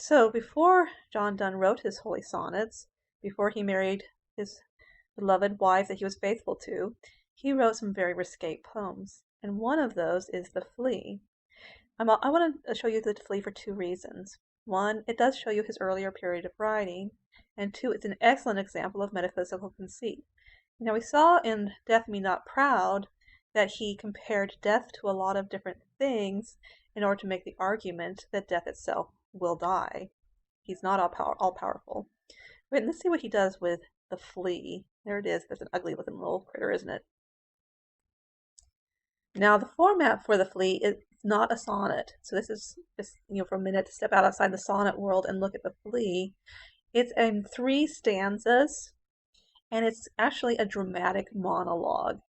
So before John Donne wrote his holy sonnets, before he married his beloved wife that he was faithful to, he wrote some very risque poems. And one of those is The Flea. I want to show you The Flea for two reasons. One, it does show you his earlier period of writing. And two, it's an excellent example of metaphysical conceit. Now, we saw in Death Me Not Proud that he compared death to a lot of different things in order to make the argument that death itself will die. He's not all powerful. Wait, let's see what he does with the flea. There it is. That's an ugly looking little critter, isn't it? Now, the format for the flea is not a sonnet. So this is just, for a minute to step outside the sonnet world and look at the flea. It's in 3 stanzas, and it's actually a dramatic monologue.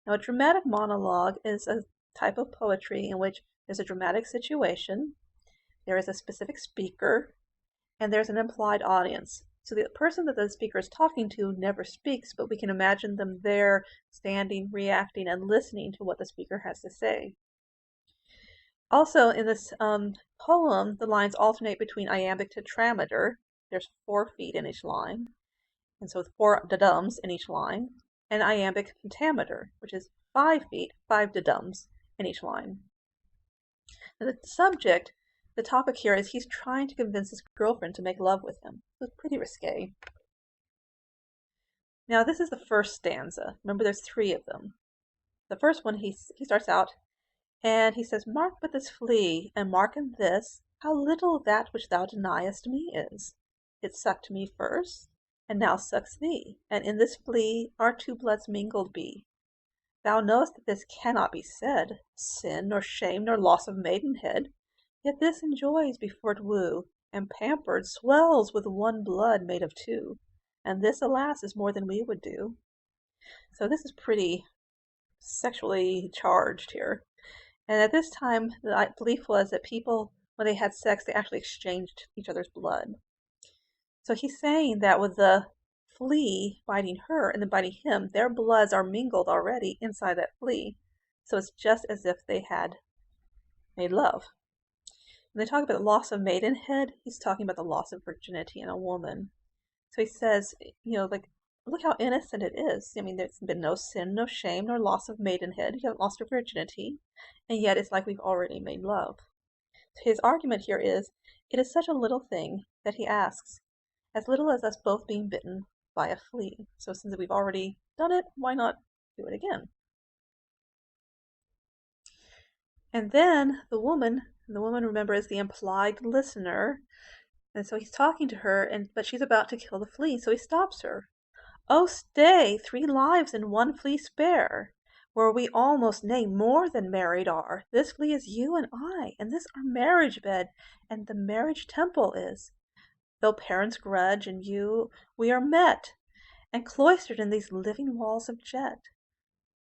Now, a dramatic monologue is a type of poetry in which there's a dramatic situation, there is a specific speaker, and there's an implied audience. So the person that the speaker is talking to never speaks, but we can imagine them there, standing, reacting, and listening to what the speaker has to say. Also, in this poem, the lines alternate between iambic tetrameter. There's 4 feet in each line, and so 4 dadums in each line, and iambic pentameter, which is 5 feet, 5 dadums in each line. And the subject, the topic here is he's trying to convince his girlfriend to make love with him. It's pretty risque. Now, this is the first stanza. Remember, there's 3 of them. The first one, he starts out, and he says, "Mark but this flea, and mark in this, how little that which thou deniest me is. It sucked me first, and now sucks thee, and in this flea our 2 bloods mingled be. Thou knowest that this cannot be said, sin, nor shame, nor loss of maidenhead, yet this enjoys before it woo, and pampered swells with 1 blood made of 2, and this, alas, is more than we would do." So this is pretty sexually charged here. And at this time, the belief was that people, when they had sex, they actually exchanged each other's blood. So he's saying that with the flea biting her and then biting him, their bloods are mingled already inside that flea. So it's just as if they had made love. When they talk about the loss of maidenhead, he's talking about the loss of virginity in a woman. So he says, look how innocent it is. I mean, there's been no sin, no shame, nor loss of maidenhead. You haven't lost your virginity, and yet it's like we've already made love. So his argument here is, it is such a little thing that he asks, as little as us both being bitten by a flea. So since we've already done it, why not do it again? And then the woman, remember, is the implied listener. And so he's talking to her, but she's about to kill the flea, so he stops her. "Oh, stay, 3 lives and 1 flea spare. Where we almost, nay, more than married are, this flea is you and I, and this our marriage bed, and the marriage temple is. Though parents grudge, and you, we are met, and cloistered in these living walls of jet.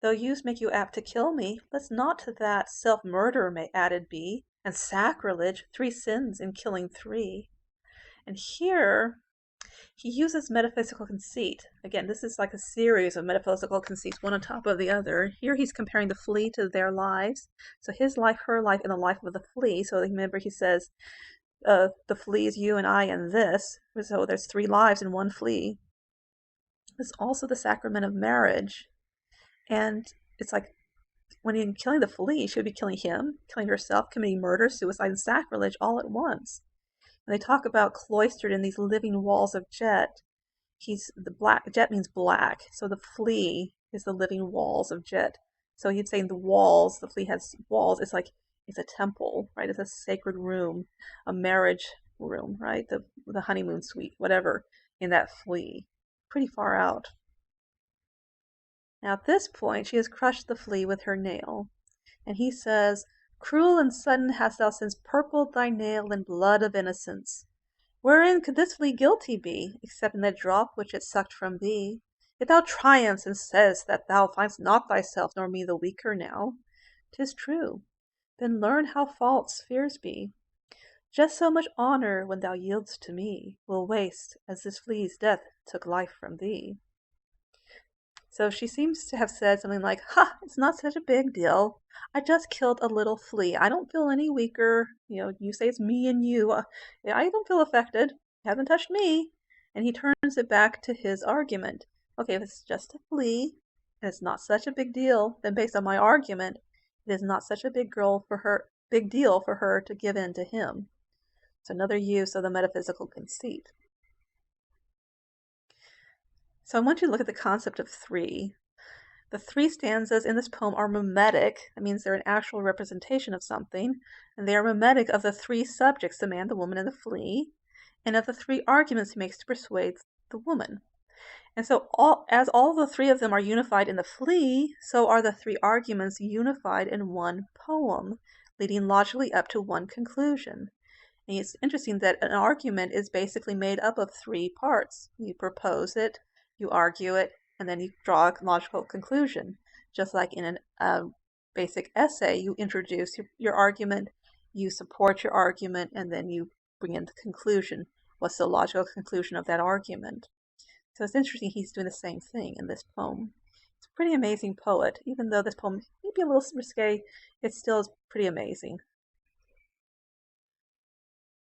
Though use make you apt to kill me, let's not to that self-murder may added be, and sacrilege, 3 sins in killing 3. And here he uses metaphysical conceit. Again, this is like a series of metaphysical conceits, one on top of the other. Here he's comparing the flea to their lives. So his life, her life, and the life of the flea. So remember, he says, the flea is you and I and this. So there's 3 lives in 1 flea. It's also the sacrament of marriage. And it's like, when you're killing the flea, she would be killing him, killing herself, committing murder, suicide, and sacrilege all at once. And they talk about cloistered in these living walls of jet. Jet means black, so the flea is the living walls of jet. So he'd say the walls, the flea has walls. It's like, it's a temple, right? It's a sacred room, a marriage room, right? The honeymoon suite, whatever, in that flea. Pretty far out. Now at this point, she has crushed the flea with her nail. And he says, "Cruel and sudden hast thou since purpled thy nail in blood of innocence. Wherein could this flea guilty be, except in the drop which it sucked from thee? Yet thou triumphs and say'st that thou find'st not thyself nor me the weaker now. 'Tis true. Then learn how false fears be. Just so much honour, when thou yield'st to me, will waste, as this flea's death took life from thee." So she seems to have said something like, "Ha, it's not such a big deal. I just killed a little flea. I don't feel any weaker. You say it's me and you. Yeah, I don't feel affected. It hasn't touched me." And he turns it back to his argument. Okay, if it's just a flea and it's not such a big deal, then based on my argument, it is not such a big deal for her to give in to him. It's another use of the metaphysical conceit. So I want you to look at the concept of three. The three stanzas in this poem are mimetic. That means they're an actual representation of something, and they are mimetic of the three subjects, the man, the woman, and the flea, and of the three arguments he makes to persuade the woman. And so as all the three of them are unified in the flea, so are the three arguments unified in one poem, leading logically up to one conclusion. And it's interesting that an argument is basically made up of three parts. You propose it, you argue it, and then you draw a logical conclusion. Just like in a basic essay, you introduce your argument, you support your argument, and then you bring in the conclusion. What's the logical conclusion of that argument? So it's interesting he's doing the same thing in this poem. It's a pretty amazing poet. Even though this poem may be a little risque, it still is pretty amazing.